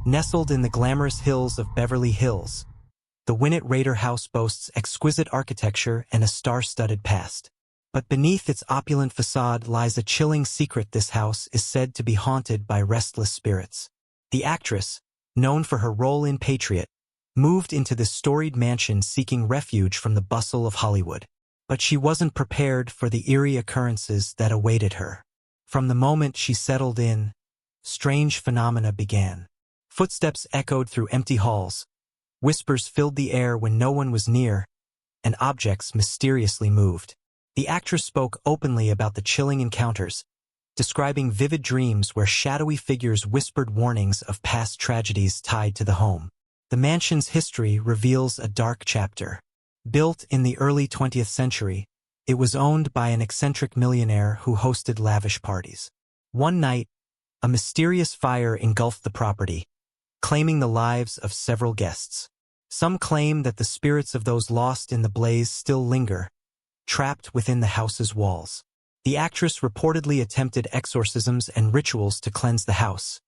Nestled in the glamorous hills of Beverly Hills, the Winnett Rader House boasts exquisite architecture and a star-studded past. But beneath its opulent facade lies a chilling secret. This house is said to be haunted by restless spirits. The actress, known for her role in Patriot, moved into this storied mansion seeking refuge from the bustle of Hollywood. But she wasn't prepared for the eerie occurrences that awaited her. From the moment she settled in, strange phenomena began. Footsteps echoed through empty halls, whispers filled the air when no one was near, and objects mysteriously moved. The actress spoke openly about the chilling encounters, describing vivid dreams where shadowy figures whispered warnings of past tragedies tied to the home. The mansion's history reveals a dark chapter. Built in the early 20th century, it was owned by an eccentric millionaire who hosted lavish parties. One night, a mysterious fire engulfed the property, claiming the lives of several guests. Some claim that the spirits of those lost in the blaze still linger, trapped within the house's walls. The actress reportedly attempted exorcisms and rituals to cleanse the house,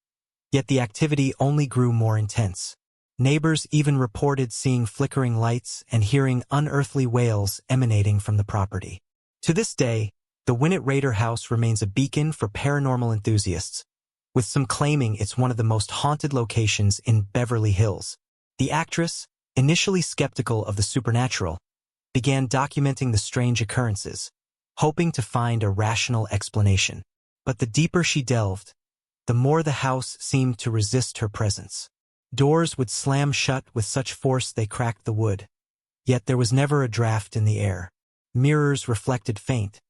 yet the activity only grew more intense. Neighbors even reported seeing flickering lights and hearing unearthly wails emanating from the property. To this day, the Winnett Rader House remains a beacon for paranormal enthusiasts, with some claiming it's one of the most haunted locations in Beverly Hills. The actress, initially skeptical of the supernatural, began documenting the strange occurrences, hoping to find a rational explanation. But the deeper she delved, the more the house seemed to resist her presence. Doors would slam shut with such force they cracked the wood. Yet there was never a draft in the air. Mirrors reflected faint,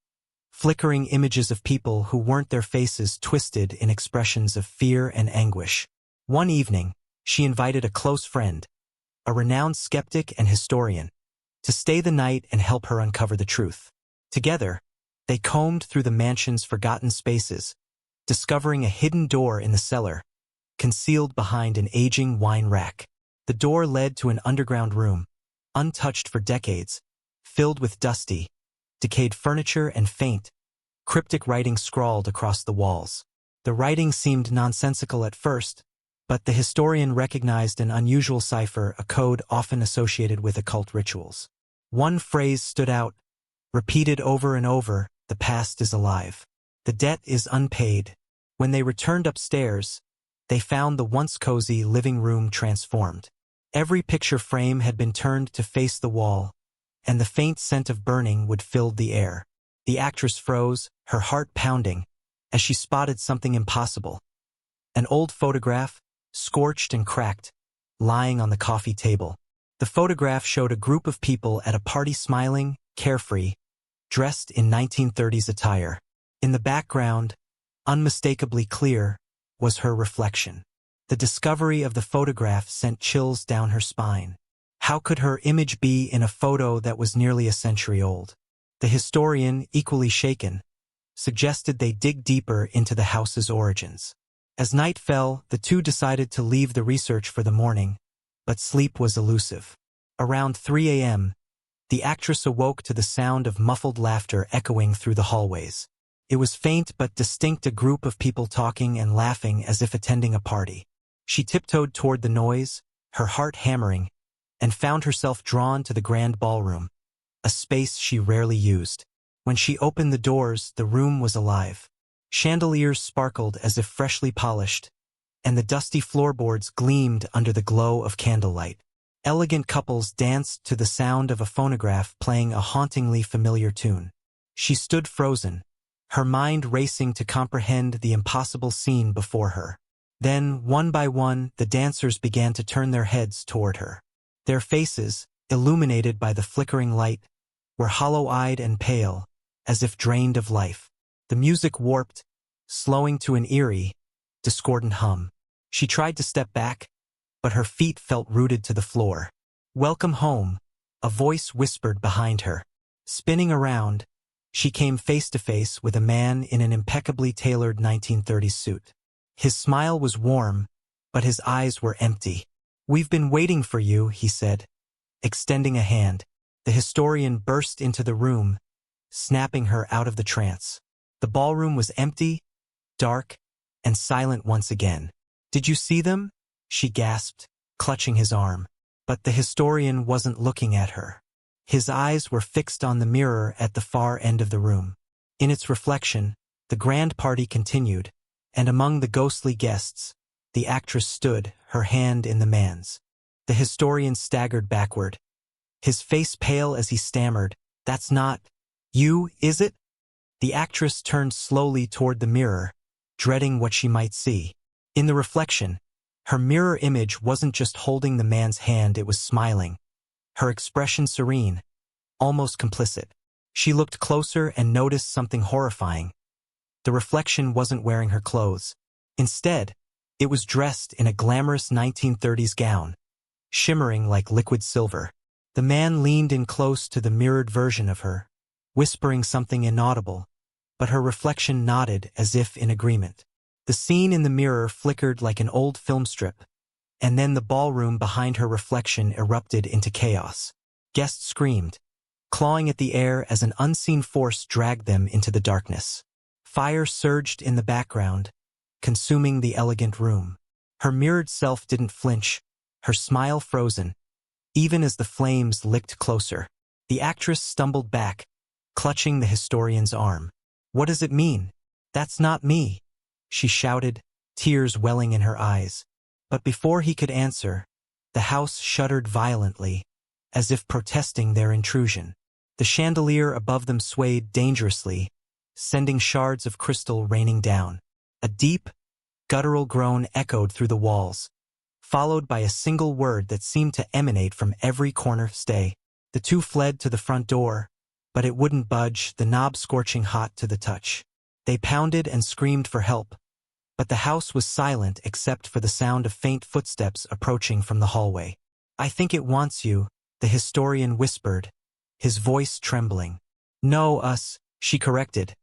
flickering images of people who weren't their faces twisted in expressions of fear and anguish. One evening, she invited a close friend, a renowned skeptic and historian, to stay the night and help her uncover the truth. Together, they combed through the mansion's forgotten spaces, discovering a hidden door in the cellar, concealed behind an aging wine rack. The door led to an underground room, untouched for decades, filled with dusty, decayed furniture and faint, cryptic writing scrawled across the walls. The writing seemed nonsensical at first, but the historian recognized an unusual cipher, a code often associated with occult rituals. One phrase stood out, repeated over and over: "The past is alive. The debt is unpaid." When they returned upstairs, they found the once cozy living room transformed. Every picture frame had been turned to face the wall, and the faint scent of burning wood filled the air. The actress froze, her heart pounding, as she spotted something impossible. An old photograph, scorched and cracked, lying on the coffee table. The photograph showed a group of people at a party smiling, carefree, dressed in 1930s attire. In the background, unmistakably clear, was her reflection. The discovery of the photograph sent chills down her spine. How could her image be in a photo that was nearly a century old? The historian, equally shaken, suggested they dig deeper into the house's origins. As night fell, the two decided to leave the research for the morning, but sleep was elusive. Around 3 a.m., the actress awoke to the sound of muffled laughter echoing through the hallways. It was faint but distinct, a group of people talking and laughing as if attending a party. She tiptoed toward the noise, her heart hammering, and found herself drawn to the grand ballroom, a space she rarely used. When she opened the doors, the room was alive. Chandeliers sparkled as if freshly polished, and the dusty floorboards gleamed under the glow of candlelight. Elegant couples danced to the sound of a phonograph playing a hauntingly familiar tune. She stood frozen, her mind racing to comprehend the impossible scene before her. Then, one by one, the dancers began to turn their heads toward her. Their faces, illuminated by the flickering light, were hollow-eyed and pale, as if drained of life. The music warped, slowing to an eerie, discordant hum. She tried to step back, but her feet felt rooted to the floor. "Welcome home," a voice whispered behind her. Spinning around, she came face to face with a man in an impeccably tailored 1930s suit. His smile was warm, but his eyes were empty. "We've been waiting for you," he said, extending a hand. The historian burst into the room, snapping her out of the trance. The ballroom was empty, dark, and silent once again. "Did you see them?" she gasped, clutching his arm. But the historian wasn't looking at her. His eyes were fixed on the mirror at the far end of the room. In its reflection, the grand party continued, and among the ghostly guests, the actress stood, her hand in the man's. The historian staggered backward, his face pale as he stammered, "That's not you, is it?" The actress turned slowly toward the mirror, dreading what she might see. In the reflection, her mirror image wasn't just holding the man's hand, it was smiling, her expression serene, almost complicit. She looked closer and noticed something horrifying. The reflection wasn't wearing her clothes. Instead, it was dressed in a glamorous 1930s gown, shimmering like liquid silver. The man leaned in close to the mirrored version of her, whispering something inaudible, but her reflection nodded as if in agreement. The scene in the mirror flickered like an old film strip, and then the ballroom behind her reflection erupted into chaos. Guests screamed, clawing at the air as an unseen force dragged them into the darkness. Fire surged in the background, consuming the elegant room. Her mirrored self didn't flinch, her smile frozen, even as the flames licked closer. The actress stumbled back, clutching the historian's arm. "What does it mean? That's not me," she shouted, tears welling in her eyes. But before he could answer, the house shuddered violently, as if protesting their intrusion. The chandelier above them swayed dangerously, sending shards of crystal raining down. A deep, guttural groan echoed through the walls, followed by a single word that seemed to emanate from every corner: "Stay." The two fled to the front door, but it wouldn't budge, the knob scorching hot to the touch. They pounded and screamed for help, but the house was silent except for the sound of faint footsteps approaching from the hallway. "I think it wants you," the historian whispered, his voice trembling. "No, us," she corrected,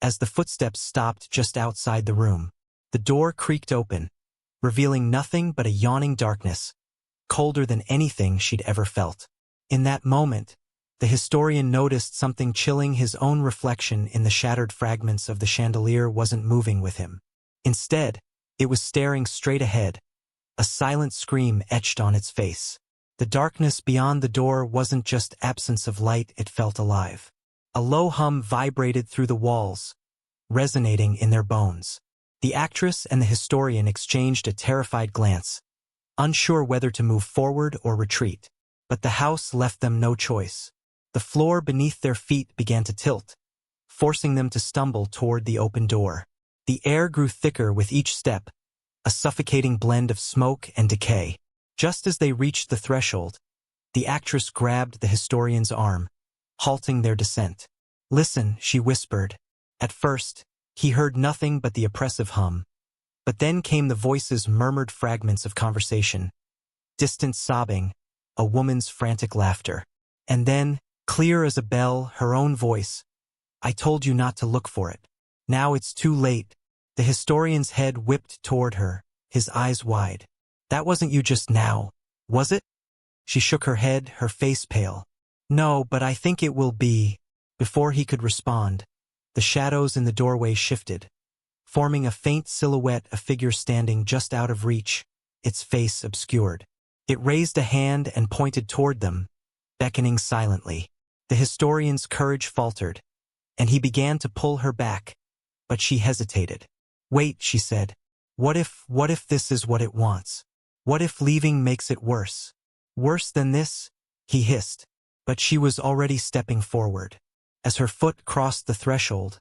as the footsteps stopped just outside the room. The door creaked open, revealing nothing but a yawning darkness, colder than anything she'd ever felt. In that moment, the historian noticed something chilling. His own reflection in the shattered fragments of the chandelier wasn't moving with him. Instead, it was staring straight ahead, a silent scream etched on its face. The darkness beyond the door wasn't just absence of light, it felt alive. A low hum vibrated through the walls, resonating in their bones. The actress and the historian exchanged a terrified glance, unsure whether to move forward or retreat. But the house left them no choice. The floor beneath their feet began to tilt, forcing them to stumble toward the open door. The air grew thicker with each step, a suffocating blend of smoke and decay. Just as they reached the threshold, the actress grabbed the historian's arm, halting their descent. "Listen," she whispered. At first, he heard nothing but the oppressive hum. But then came the voices, murmured fragments of conversation, distant sobbing, a woman's frantic laughter. And then, clear as a bell, her own voice. "I told you not to look for it. Now it's too late." The historian's head whipped toward her, his eyes wide. "That wasn't you just now, was it?" She shook her head, her face pale. "No, but I think it will be." Before he could respond, the shadows in the doorway shifted, forming a faint silhouette, a figure standing just out of reach, its face obscured. It raised a hand and pointed toward them, beckoning silently. The historian's courage faltered, and he began to pull her back, but she hesitated. "Wait," she said. What if this is what it wants? What if leaving makes it worse? Worse than this?" he hissed. But she was already stepping forward. As her foot crossed the threshold,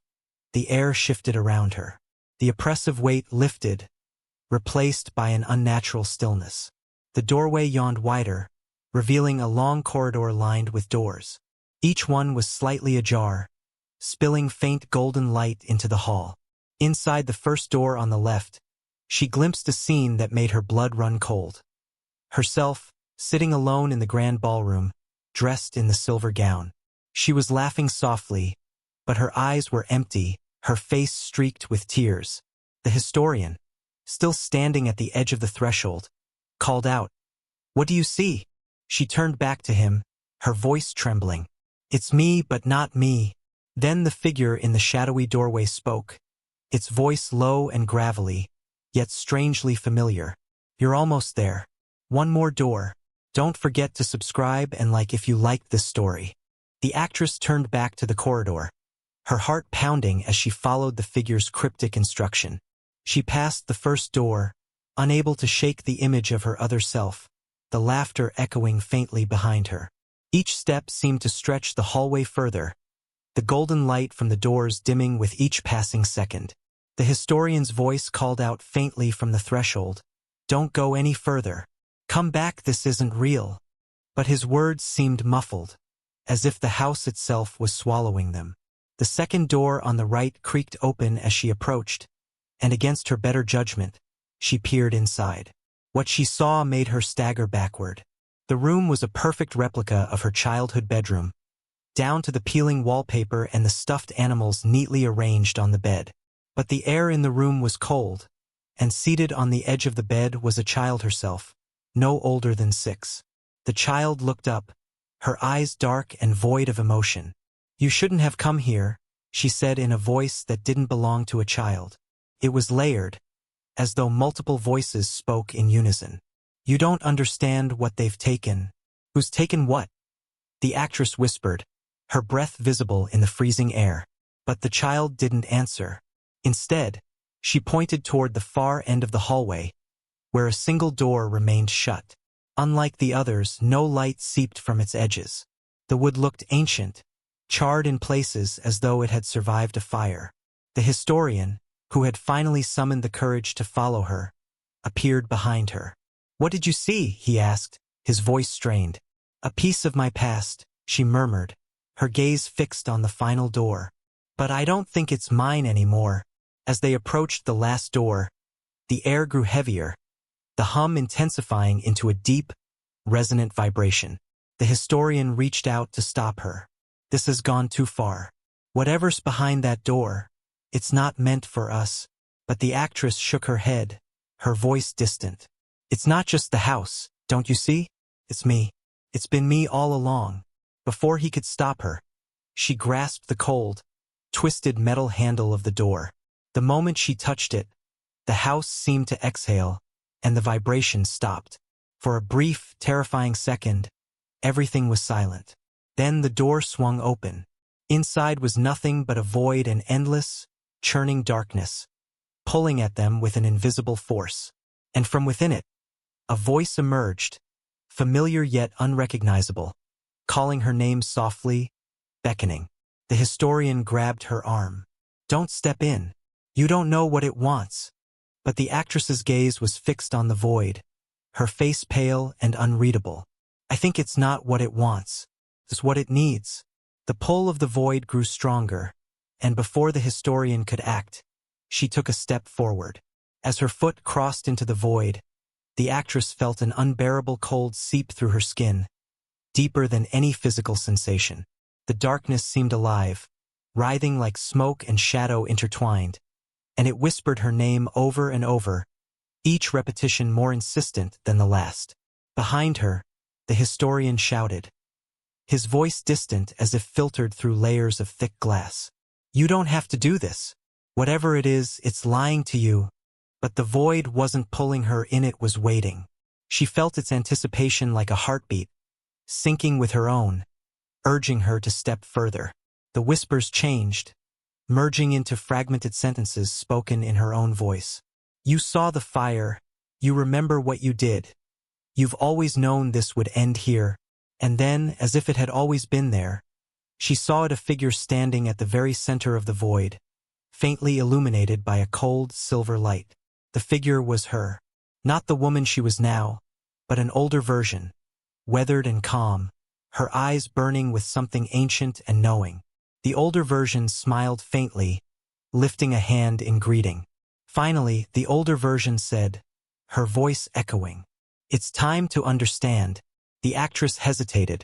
the air shifted around her. The oppressive weight lifted, replaced by an unnatural stillness. The doorway yawned wider, revealing a long corridor lined with doors. Each one was slightly ajar, spilling faint golden light into the hall. Inside the first door on the left, she glimpsed a scene that made her blood run cold. Herself, sitting alone in the grand ballroom, dressed in the silver gown. She was laughing softly, but her eyes were empty, her face streaked with tears. The historian, still standing at the edge of the threshold, called out, "What do you see?" She turned back to him, her voice trembling. "It's me, but not me." Then the figure in the shadowy doorway spoke, its voice low and gravelly, yet strangely familiar. You're almost there. One more door. Don't forget to subscribe and like if you liked this story. The actress turned back to the corridor, her heart pounding as she followed the figure's cryptic instruction. She passed the first door, unable to shake the image of her other self, the laughter echoing faintly behind her. Each step seemed to stretch the hallway further, the golden light from the doors dimming with each passing second. The historian's voice called out faintly from the threshold, "Don't go any further. Come back, this isn't real." But his words seemed muffled, as if the house itself was swallowing them. The second door on the right creaked open as she approached, and against her better judgment, she peered inside. What she saw made her stagger backward. The room was a perfect replica of her childhood bedroom, down to the peeling wallpaper and the stuffed animals neatly arranged on the bed. But the air in the room was cold, and seated on the edge of the bed was a child herself, no older than 6. The child looked up, her eyes dark and void of emotion. "You shouldn't have come here," she said in a voice that didn't belong to a child. It was layered, as though multiple voices spoke in unison. "You don't understand what they've taken." "Who's taken what?" the actress whispered, her breath visible in the freezing air. But the child didn't answer. Instead, she pointed toward the far end of the hallway, where a single door remained shut. Unlike the others, no light seeped from its edges. The wood looked ancient, charred in places as though it had survived a fire. The historian, who had finally summoned the courage to follow her, appeared behind her. "What did you see?" he asked, his voice strained. "A piece of my past," she murmured, her gaze fixed on the final door. "But I don't think it's mine anymore." As they approached the last door, the air grew heavier, the hum intensifying into a deep, resonant vibration. The historian reached out to stop her. "This has gone too far. Whatever's behind that door, it's not meant for us." But the actress shook her head, her voice distant. "It's not just the house, don't you see? It's me. It's been me all along." Before he could stop her, she grasped the cold, twisted metal handle of the door. The moment she touched it, the house seemed to exhale, and the vibration stopped. For a brief, terrifying second, everything was silent. Then the door swung open. Inside was nothing but a void and endless, churning darkness, pulling at them with an invisible force. And from within it, a voice emerged, familiar yet unrecognizable, calling her name softly, beckoning. The historian grabbed her arm. "Don't step in. You don't know what it wants." But the actress's gaze was fixed on the void, her face pale and unreadable. "I think it's not what it wants. It's what it needs." The pull of the void grew stronger, and before the historian could act, she took a step forward. As her foot crossed into the void, the actress felt an unbearable cold seep through her skin, deeper than any physical sensation. The darkness seemed alive, writhing like smoke and shadow intertwined, and it whispered her name over and over, each repetition more insistent than the last. Behind her, the historian shouted, his voice distant as if filtered through layers of thick glass. "You don't have to do this. Whatever it is, it's lying to you." But the void wasn't pulling her in, it was waiting. She felt its anticipation like a heartbeat, syncing with her own, urging her to step further. The whispers changed, merging into fragmented sentences spoken in her own voice. "You saw the fire. You remember what you did. You've always known this would end here." And then, as if it had always been there, she saw it, a figure standing at the very center of the void, faintly illuminated by a cold silver light. The figure was her. Not the woman she was now, but an older version, weathered and calm, her eyes burning with something ancient and knowing. The older version smiled faintly, lifting a hand in greeting. Finally, the older version said, her voice echoing, "It's time to understand." The actress hesitated,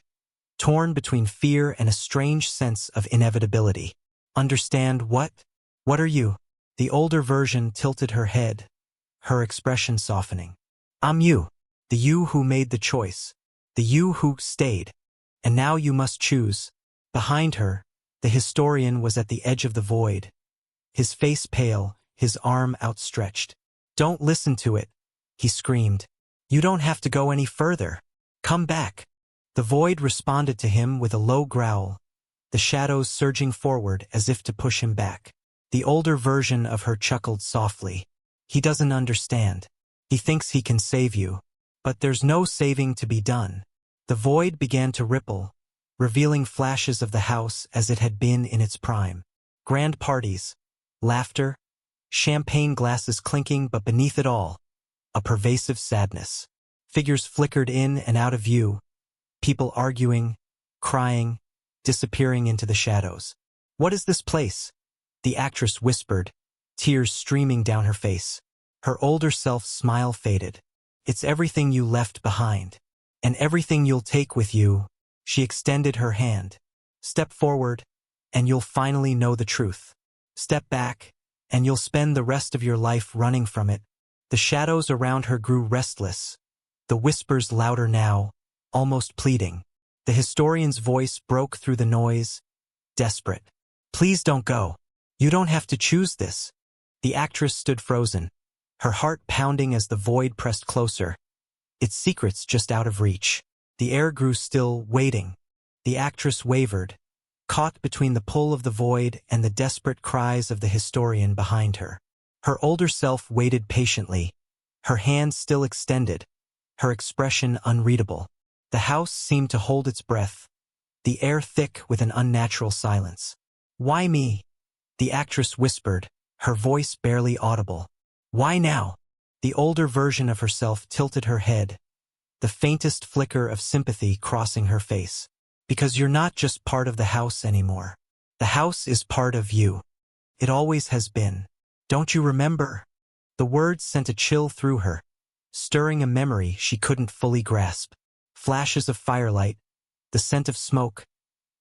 torn between fear and a strange sense of inevitability. "Understand what? What are you?" The older version tilted her head, her expression softening. "I'm you, the you who made the choice, the you who stayed, and now you must choose." Behind her, the historian was at the edge of the void, his face pale, his arm outstretched. "Don't listen to it. he screamed. "You don't have to go any further. Come back." The void responded to him with a low growl, the shadows surging forward as if to push him back. The older version of her chuckled softly. "He doesn't understand. He thinks he can save you. But there's no saving to be done." The void began to ripple, revealing flashes of the house as it had been in its prime. Grand parties, laughter, champagne glasses clinking, but beneath it all, a pervasive sadness. Figures flickered in and out of view, people arguing, crying, disappearing into the shadows. "What is this place?" the actress whispered, tears streaming down her face. Her older self's smile faded. "It's everything you left behind. And everything you'll take with you." She extended her hand. "Step forward, and you'll finally know the truth. Step back, and you'll spend the rest of your life running from it." The shadows around her grew restless, the whispers louder now, almost pleading. The historian's voice broke through the noise, desperate. "Please don't go. You don't have to choose this." The actress stood frozen, her heart pounding as the void pressed closer, its secrets just out of reach. The air grew still, waiting. The actress wavered, caught between the pull of the void and the desperate cries of the historian behind her. Her older self waited patiently, her hand still extended, her expression unreadable. The house seemed to hold its breath, the air thick with an unnatural silence. "Why me?" the actress whispered, her voice barely audible. "Why now?" The older version of herself tilted her head, the faintest flicker of sympathy crossing her face. "Because you're not just part of the house anymore. The house is part of you. It always has been. Don't you remember?" The words sent a chill through her, stirring a memory she couldn't fully grasp. Flashes of firelight, the scent of smoke,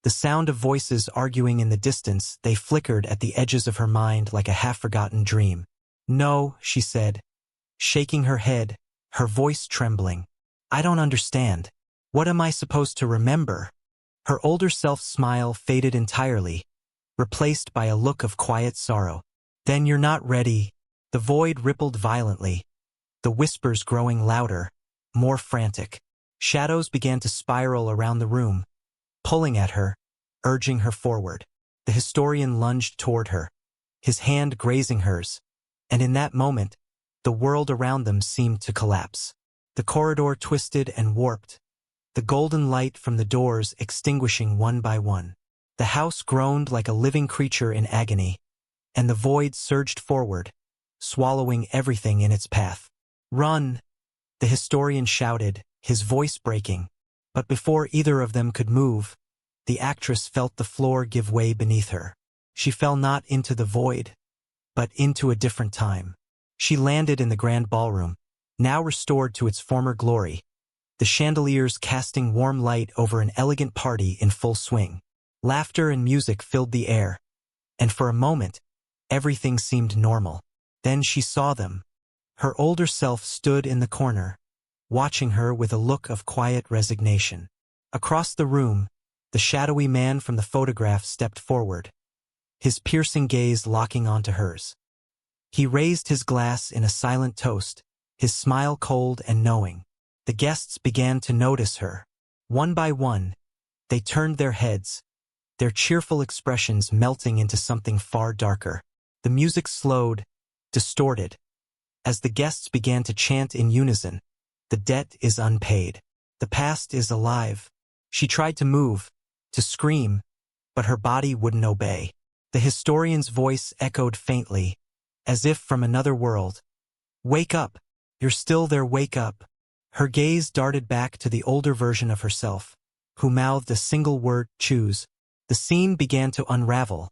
the sound of voices arguing in the distance, they flickered at the edges of her mind like a half-forgotten dream. "No," she said, shaking her head, her voice trembling. "I don't understand. What am I supposed to remember?" Her older self's smile faded entirely, replaced by a look of quiet sorrow. "Then you're not ready." The void rippled violently, the whispers growing louder, more frantic. Shadows began to spiral around the room, pulling at her, urging her forward. The historian lunged toward her, his hand grazing hers, and in that moment, the world around them seemed to collapse. The corridor twisted and warped, the golden light from the doors extinguishing one by one. The house groaned like a living creature in agony, and the void surged forward, swallowing everything in its path. "Run!" the historian shouted, his voice breaking. But before either of them could move, the actress felt the floor give way beneath her. She fell not into the void, but into a different time. She landed in the grand ballroom, now restored to its former glory, the chandeliers casting warm light over an elegant party in full swing. Laughter and music filled the air, and for a moment, everything seemed normal. Then she saw them. Her older self stood in the corner, watching her with a look of quiet resignation. Across the room, the shadowy man from the photograph stepped forward, his piercing gaze locking onto hers. He raised his glass in a silent toast, his smile cold and knowing. The guests began to notice her. One by one, they turned their heads, their cheerful expressions melting into something far darker. The music slowed, distorted, as the guests began to chant in unison, "The debt is unpaid. The past is alive." She tried to move, to scream, but her body wouldn't obey. The historian's voice echoed faintly, as if from another world. "Wake up! You're still there, wake up!" Her gaze darted back to the older version of herself, who mouthed a single word, "Choose." The scene began to unravel,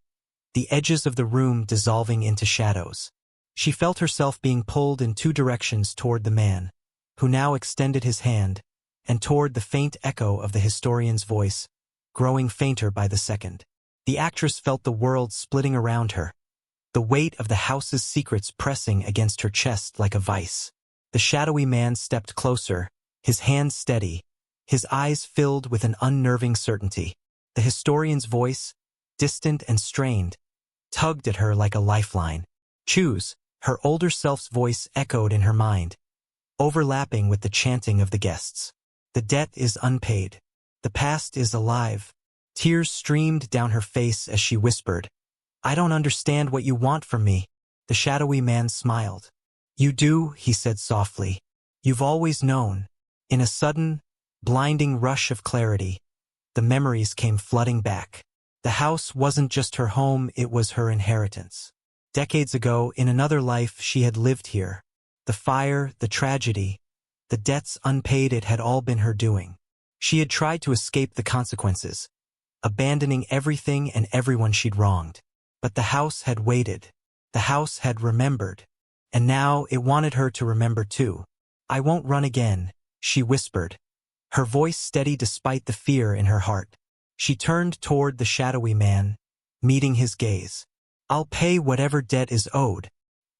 the edges of the room dissolving into shadows. She felt herself being pulled in two directions toward the man, who now extended his hand, and toward the faint echo of the historian's voice, growing fainter by the second. The actress felt the world splitting around her, the weight of the house's secrets pressing against her chest like a vice. The shadowy man stepped closer, his hand steady, his eyes filled with an unnerving certainty. The historian's voice, distant and strained, tugged at her like a lifeline. "Choose," her older self's voice echoed in her mind. overlapping with the chanting of the guests. The debt is unpaid. The past is alive. Tears streamed down her face as she whispered, "I don't understand what you want from me." The shadowy man smiled. "You do," he said softly. "You've always known." In a sudden, blinding rush of clarity, the memories came flooding back. The house wasn't just her home, it was her inheritance. Decades ago, in another life, she had lived here. The fire, the tragedy, the debts unpaid, it had all been her doing. She had tried to escape the consequences, abandoning everything and everyone she'd wronged. But the house had waited. The house had remembered. And now it wanted her to remember too. "I won't run again," she whispered, her voice steady despite the fear in her heart. She turned toward the shadowy man, meeting his gaze. "I'll pay whatever debt is owed."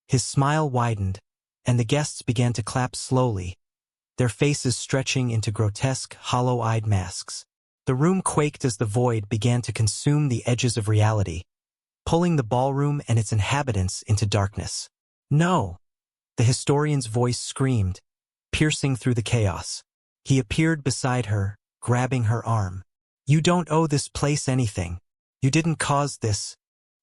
His smile widened, and the guests began to clap slowly, their faces stretching into grotesque, hollow-eyed masks. The room quaked as the void began to consume the edges of reality, pulling the ballroom and its inhabitants into darkness. "No!" the historian's voice screamed, piercing through the chaos. He appeared beside her, grabbing her arm. "You don't owe this place anything. You didn't cause this."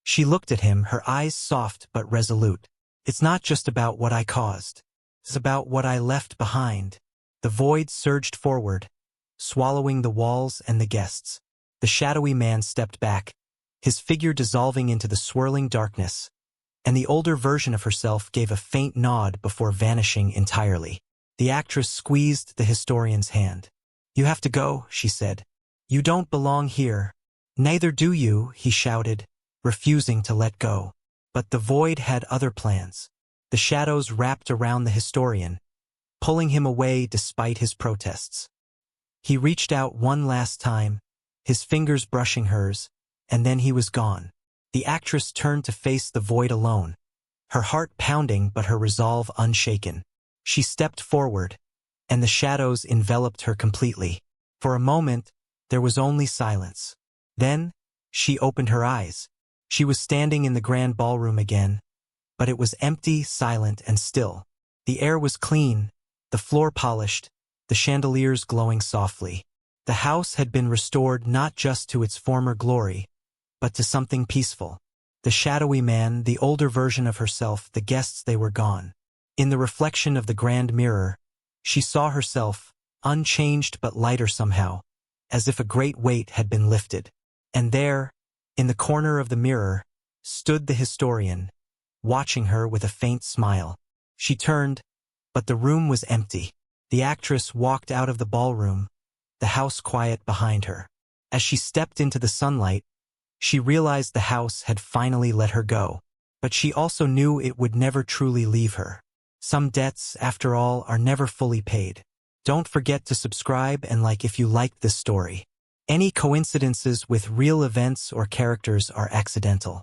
She looked at him, her eyes soft but resolute. "It's not just about what I caused. It's about what I left behind." The void surged forward, swallowing the walls and the guests. The shadowy man stepped back, his figure dissolving into the swirling darkness, and the older version of herself gave a faint nod before vanishing entirely. The actress squeezed the historian's hand. "You have to go," she said. "You don't belong here." "Neither do you," he shouted, refusing to let go. But the void had other plans. The shadows wrapped around the historian, pulling him away despite his protests. He reached out one last time, his fingers brushing hers, and then he was gone. The actress turned to face the void alone, her heart pounding but her resolve unshaken. She stepped forward, and the shadows enveloped her completely. For a moment, there was only silence. Then, she opened her eyes. She was standing in the grand ballroom again, but it was empty, silent, and still. The air was clean, the floor polished, the chandeliers glowing softly. The house had been restored not just to its former glory, but to something peaceful. The shadowy man, the older version of herself, the guests, they were gone. In the reflection of the grand mirror, she saw herself, unchanged but lighter somehow, as if a great weight had been lifted. And there, in the corner of the mirror, stood the historian, watching her with a faint smile. She turned, but the room was empty. The actress walked out of the ballroom, the house quiet behind her. As she stepped into the sunlight, she realized the house had finally let her go. But she also knew it would never truly leave her. Some debts, after all, are never fully paid. Don't forget to subscribe and like if you liked this story. Any coincidences with real events or characters are accidental.